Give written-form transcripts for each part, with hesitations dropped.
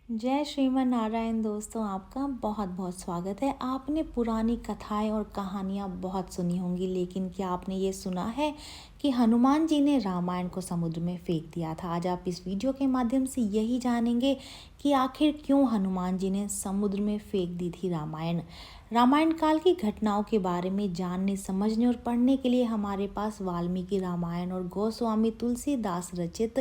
जय श्रीमन नारायण दोस्तों, आपका बहुत बहुत स्वागत है। आपने पुरानी कथाएं और कहानियां बहुत सुनी होंगी, लेकिन क्या आपने ये सुना है कि हनुमान जी ने रामायण को समुद्र में फेंक दिया था। आज आप इस वीडियो के माध्यम से यही जानेंगे कि आखिर क्यों हनुमान जी ने समुद्र में फेंक दी थी रामायण। रामायण काल की घटनाओं के बारे में जानने, समझने और पढ़ने के लिए हमारे पास वाल्मीकि रामायण और गोस्वामी तुलसीदास रचित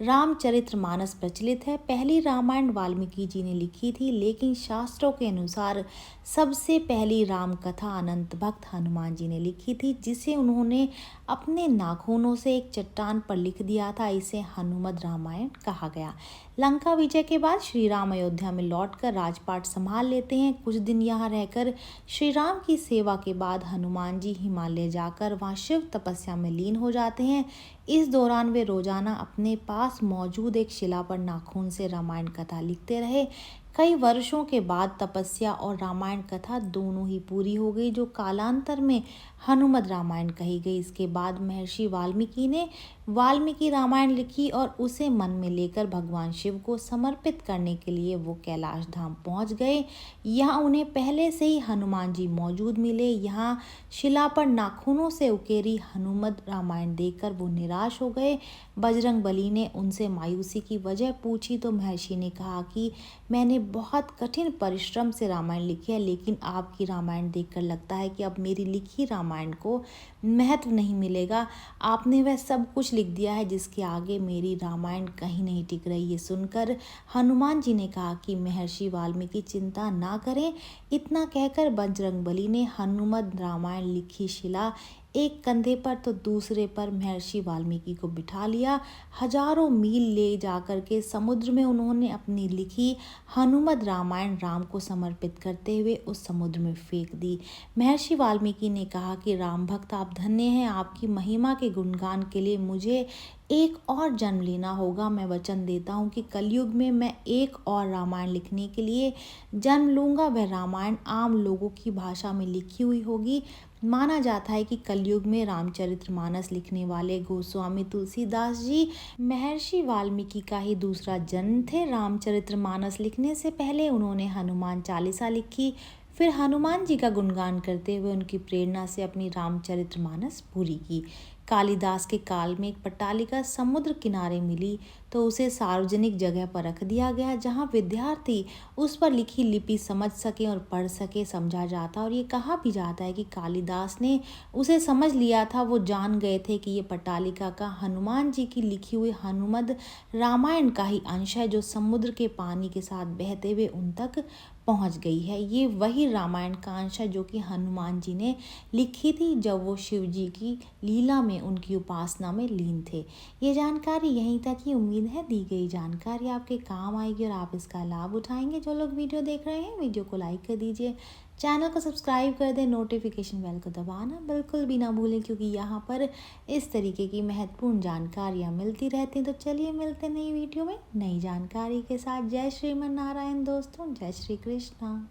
रामचरितमानस प्रचलित है। पहली रामायण वाल्मीकि जी ने लिखी थी, लेकिन शास्त्रों के अनुसार सबसे पहली राम कथा अनंत भक्त हनुमान जी ने लिखी थी, जिसे उन्होंने अपने नाखूनों से एक चट्टान पर लिख दिया था। इसे हनुमद रामायण कहा गया। लंका विजय के बाद श्री राम अयोध्या में लौटकर राजपाट संभाल लेते हैं। कुछ दिन यहाँ रहकर श्री राम की सेवा के बाद हनुमान जी हिमालय जाकर वहाँ शिव तपस्या में लीन हो जाते हैं। इस दौरान वे रोजाना अपने पास मौजूद एक शिला पर नाखून से रामायण कथा लिखते रहे। कई वर्षों के बाद तपस्या और रामायण कथा दोनों ही पूरी हो गई, जो कालांतर में हनुमद रामायण कही गई। इसके बाद महर्षि वाल्मीकि ने वाल्मीकि रामायण लिखी और उसे मन में लेकर भगवान शिव को समर्पित करने के लिए वो कैलाश धाम पहुंच गए। यहाँ उन्हें पहले से ही हनुमान जी मौजूद मिले। यहाँ शिला पर नाखूनों से उकेरी हनुमद रामायण देखकर वो निराश हो गए। बजरंग बली ने उनसे मायूसी की वजह पूछी तो महर्षि ने कहा कि मैंने बहुत कठिन परिश्रम से रामायण लिखी है, लेकिन आपकी रामायण देखकर लगता है कि अब मेरी लिखी रामायण को महत्व नहीं मिलेगा। आपने वह सब कुछ लिख दिया है जिसके आगे मेरी रामायण कहीं नहीं टिक रही। ये सुनकर हनुमान जी ने कहा कि महर्षि वाल्मीकि चिंता ना करें। इतना कहकर बजरंग बली ने हनुमद रामायण लिखी शिला एक कंधे पर तो दूसरे पर महर्षि वाल्मीकि को बिठा लिया। हजारों मील ले जाकर के समुद्र में उन्होंने अपनी लिखी हनुमद रामायण राम को समर्पित करते हुए उस समुद्र में फेंक दी। महर्षि वाल्मीकि ने कहा कि राम भक्त, आप धन्य हैं। आपकी महिमा के गुणगान के लिए मुझे एक और जन्म लेना होगा। मैं वचन देता हूँ कि कलयुग में मैं एक और रामायण लिखने के लिए जन्म लूँगा। वह रामायण आम लोगों की भाषा में लिखी हुई होगी। माना जाता है कि कलयुग में रामचरितमानस लिखने वाले गोस्वामी तुलसीदास जी महर्षि वाल्मीकि का ही दूसरा जन्म थे। रामचरितमानस लिखने से पहले उन्होंने हनुमान चालीसा लिखी, फिर हनुमान जी का गुणगान करते हुए उनकी प्रेरणा से अपनी रामचरितमानस पूरी की। कालिदास के काल में एक पट्टालिका समुद्र किनारे मिली तो उसे सार्वजनिक जगह पर रख दिया गया, जहां विद्यार्थी उस पर लिखी लिपि समझ सके और पढ़ सके। समझा जाता और ये कहा भी जाता है कि कालिदास ने उसे समझ लिया था। वो जान गए थे कि ये पट्टालिका का हनुमान जी की लिखी हुई हनुमद रामायण का ही अंश है, जो समुद्र के पानी के साथ बहते हुए उन तक पहुंच गई है। ये वही रामायण का अंश है जो कि हनुमान जी ने लिखी थी जब वो शिव जी की लीला में, उनकी उपासना में लीन थे। ये जानकारी यहीं तक ही। उम्मीद है दी गई जानकारी आपके काम आएगी और आप इसका लाभ उठाएंगे। जो लोग वीडियो देख रहे हैं, वीडियो को लाइक कर दीजिए, चैनल को सब्सक्राइब कर दें, नोटिफिकेशन बेल को दबाना बिल्कुल भी ना भूलें, क्योंकि यहाँ पर इस तरीके की महत्वपूर्ण जानकारियाँ मिलती रहती हैं। तो चलिए मिलते हैं नई वीडियो में नई जानकारी के साथ। जय श्रीमन नारायण दोस्तों, जय श्री कृष्णा।